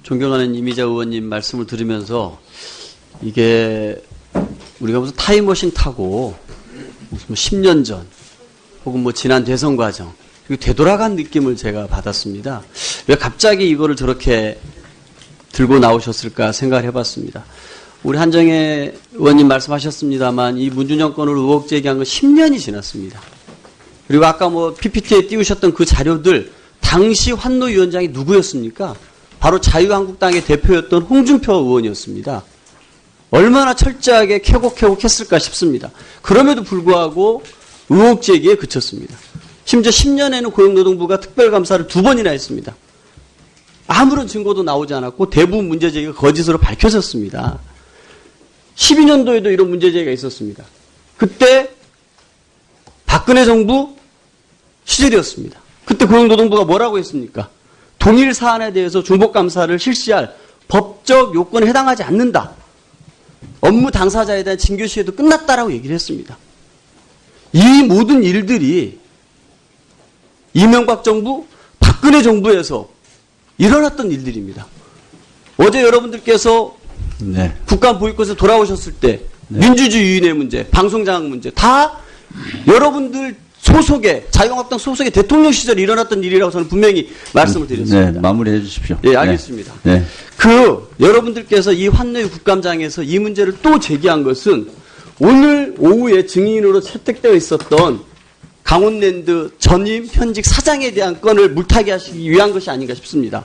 존경하는 이미자 의원님 말씀을 들으면서 이게 우리가 무슨 타임머신 타고 무슨 10년 전 혹은 뭐 지난 대선 과정 되돌아간 느낌을 제가 받았습니다. 왜 갑자기 이거를 저렇게 들고 나오셨을까 생각을 해봤습니다. 우리 한정혜 의원님 말씀하셨습니다만 이 문준영 건을 의혹 제기한 건 10년이 지났습니다. 그리고 아까 뭐 PPT에 띄우셨던 그 자료들 당시 환노위원장이 누구였습니까? 바로 자유한국당의 대표였던 홍준표 의원이었습니다. 얼마나 철저하게 캐곡했을까 싶습니다. 그럼에도 불구하고 의혹 제기에 그쳤습니다. 심지어 10년에는 고용노동부가 특별감사를 2번이나 했습니다. 아무런 증거도 나오지 않았고 대부분 문제 제기가 거짓으로 밝혀졌습니다. 12년도에도 이런 문제 제기가 있었습니다. 그때 박근혜 정부 시절이었습니다. 그때 고용노동부가 뭐라고 했습니까? 동일 사안에 대해서 중복감사를 실시할 법적 요건에 해당하지 않는다. 업무 당사자에 대한 징계시효도 끝났다라고 얘기를 했습니다. 이 모든 일들이 이명박 정부, 박근혜 정부에서 일어났던 일들입니다. 어제 여러분들께서 네. 국가 보이콧에서 돌아오셨을 때 네. 민주주의 유인의 문제, 방송장악 문제 다 여러분들 소속의 자유한국당 소속의 대통령 시절에 일어났던 일이라고 저는 분명히 말씀을 드렸습니다. 네, 마무리해 주십시오. 예, 알겠습니다. 네. 그 여러분들께서 이 환노위 국감장에서 이 문제를 또 제기한 것은 오늘 오후에 증인으로 채택되어 있었던 강원랜드 전임 현직 사장에 대한 건을 물타기 하시기 위한 것이 아닌가 싶습니다.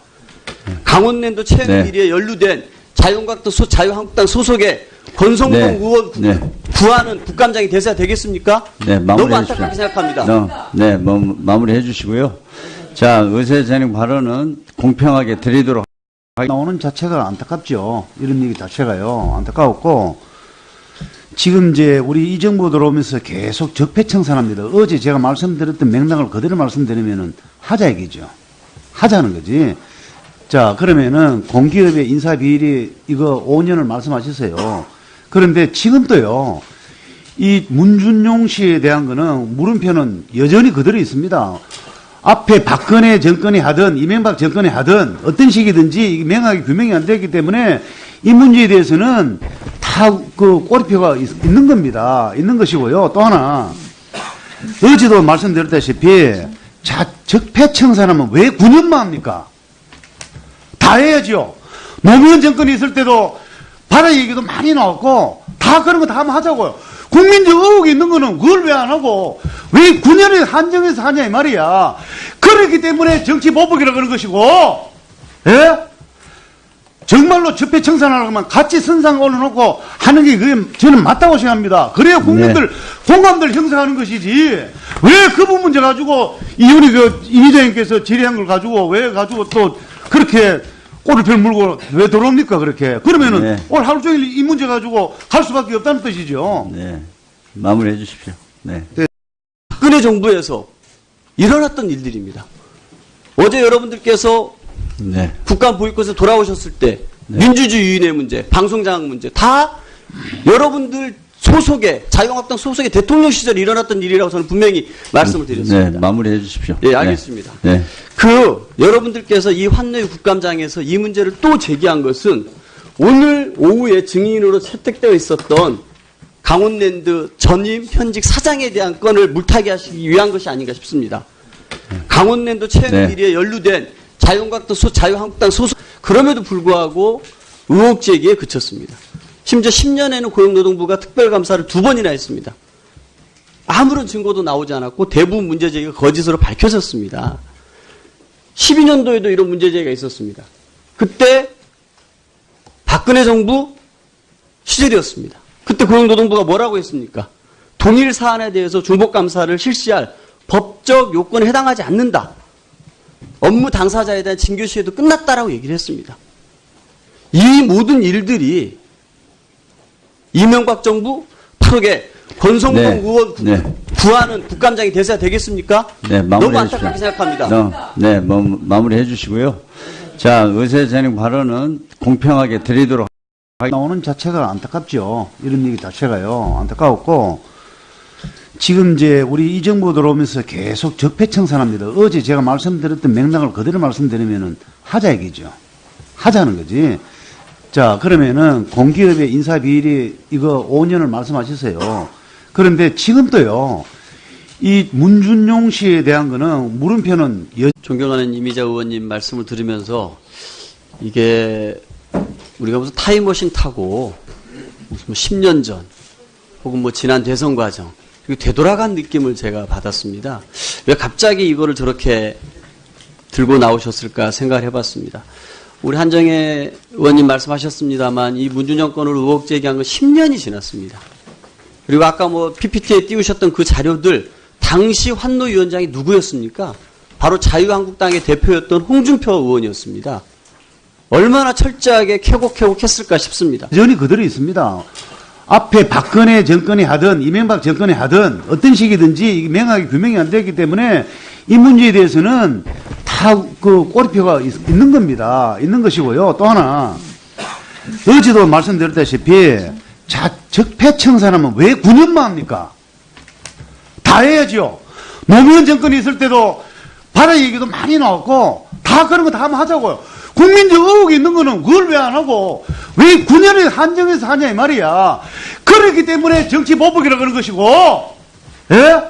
강원랜드 채용 네. 비리에 연루된 자유한국당 소속의 권성동 네. 의원 네. 구하는 국감장이 대세가 되겠습니까? 네, 너무 마무리해 안타깝게 주십시오. 생각합니다. 네, 마무리해 주시고요. 자, 의사진행 발언은 공평하게 드리도록 나오는 자체가 안타깝죠. 이런 얘기 자체가요. 안타까웠고, 지금 이제 우리 이 정부 들어오면서 계속 적폐청산합니다. 어제 제가 말씀드렸던 맥락을 그대로 말씀드리면은 하자 얘기죠. 하자는 거지. 자, 그러면은 공기업의 인사비리 이거 5년을 말씀하셨어요. 그런데 지금도요, 이 문준용 씨에 대한 거는 물음표는 여전히 그대로 있습니다. 앞에 박근혜 정권이 하든 이명박 정권이 하든 어떤 식이든지 명확하게 규명이 안 되기 때문에 이 문제에 대해서는 다 그 꼬리표가 있는 겁니다. 있는 것이고요. 또 하나, 어제도 말씀드렸다시피 적폐청산하면 왜 9년만 합니까? 다 해야죠. 노무현 정권이 있을 때도 바다 얘기도 많이 나왔고 다 그런 거 다 한번 하자고요. 국민적 의혹이 있는 거는 그걸 왜 안 하고 왜 9년에 한정해서 하냐 이 말이야. 그렇기 때문에 정치 보복이라고 그런 것이고, 예? 정말로 적폐청산하려고 하면 같이 선상 올려놓고 하는 게 그게 저는 맞다고 생각합니다. 그래야 국민들 공감대를 형성하는 것이지. 왜 그 부분 문제 가지고 이윤이 이미자님께서 질의한 걸 가지고 왜 가지고 또 그렇게 꼬리표를 물고 왜 들어옵니까 그렇게. 그러면은 오늘 하루 종일 이 문제 가지고 갈 수밖에 없다는 뜻이죠. 네, 마무리해 주십시오. 네. 박근혜 정부에서 일어났던 일들입니다. 어제 여러분들께서 네. 국가 보이콧에서 돌아오셨을 때 민주주의 유인의 문제, 방송장악 문제 다 여러분들 소속의 자유한국당 소속의 대통령 시절에 일어났던 일이라고 저는 분명히 말씀을 드렸습니다. 네, 마무리해 주십시오. 예, 알겠습니다. 네. 그 여러분들께서 이 환노위 국감장에서 이 문제를 또 제기한 것은 오늘 오후에 증인으로 채택되어 있었던 강원랜드 전임 현직 사장에 대한 건을 물타기 하시기 위한 것이 아닌가 싶습니다. 강원랜드 채용 비리에 연루된 자유한국당 소속 그럼에도 불구하고 의혹 제기에 그쳤습니다. 심지어 10년에는 고용노동부가 특별감사를 2번이나 했습니다. 아무런 증거도 나오지 않았고 대부분 문제 제기가 거짓으로 밝혀졌습니다. 12년도에도 이런 문제 제기가 있었습니다. 그때 박근혜 정부 시절이었습니다. 그때 고용노동부가 뭐라고 했습니까? 동일 사안에 대해서 중복감사를 실시할 법적 요건에 해당하지 않는다. 업무 당사자에 대한 징계시효도 끝났다라고 얘기를 했습니다. 이 모든 일들이 이명박 정부 8억에 권성동 의원 구하는 국감장이 대세가 되겠습니까? 네, 너무 안타깝게 생각합니다. 네, 마무리해 주시고요. 자, 의사진행 발언은 공평하게 드리도록 나오는 자체가 안타깝죠. 이런 얘기 자체가요. 안타까웠고, 지금 이제 우리 이 정부 들어오면서 계속 적폐청산합니다. 어제 제가 말씀드렸던 맥락을 그대로 말씀드리면은 하자 얘기죠. 하자는 거지. 자, 그러면은 공기업의 인사비리 이거 5년을 말씀하셨어요. 그런데 지금도요, 이 문준용 씨에 대한 거는 물음표는 존경하는 이미자 의원님 말씀을 들으면서 이게 우리가 무슨 타임머신 타고 무슨 10년 전 혹은 뭐 지난 대선 과정 그리고 되돌아간 느낌을 제가 받았습니다. 왜 갑자기 이거를 저렇게 들고 나오셨을까 생각을 해봤습니다. 우리 한정혜 의원님 말씀하셨습니다만 이 문준용 건을 의혹 제기한 건 10년이 지났습니다. 그리고 아까 뭐 PPT에 띄우셨던 그 자료들 당시 환노위원장이 누구였습니까? 바로 자유한국당의 대표였던 홍준표 의원이었습니다. 얼마나 철저하게 캐곡했을까 싶습니다. 여전히 그대로 있습니다. 앞에 박근혜 정권이 하든 이명박 정권이 하든 어떤 식이든지 명확하게 규명이 안 되기 때문에 이 문제에 대해서는 다 그 꼬리표가 있는 겁니다. 있는 것이고요. 또 하나 어제도 말씀드렸다시피 적폐청산하면 왜 9년만 합니까? 다 해야지요. 노무현 정권이 있을 때도 바다 얘기도 많이 나왔고 다 그런 거 다 한번 하자고요. 국민적 의혹이 있는 거는 그걸 왜 안 하고 왜 9년에 한정해서 하냐 이 말이야. 그렇기 때문에 정치 보복이라고 그런 것이고, 예?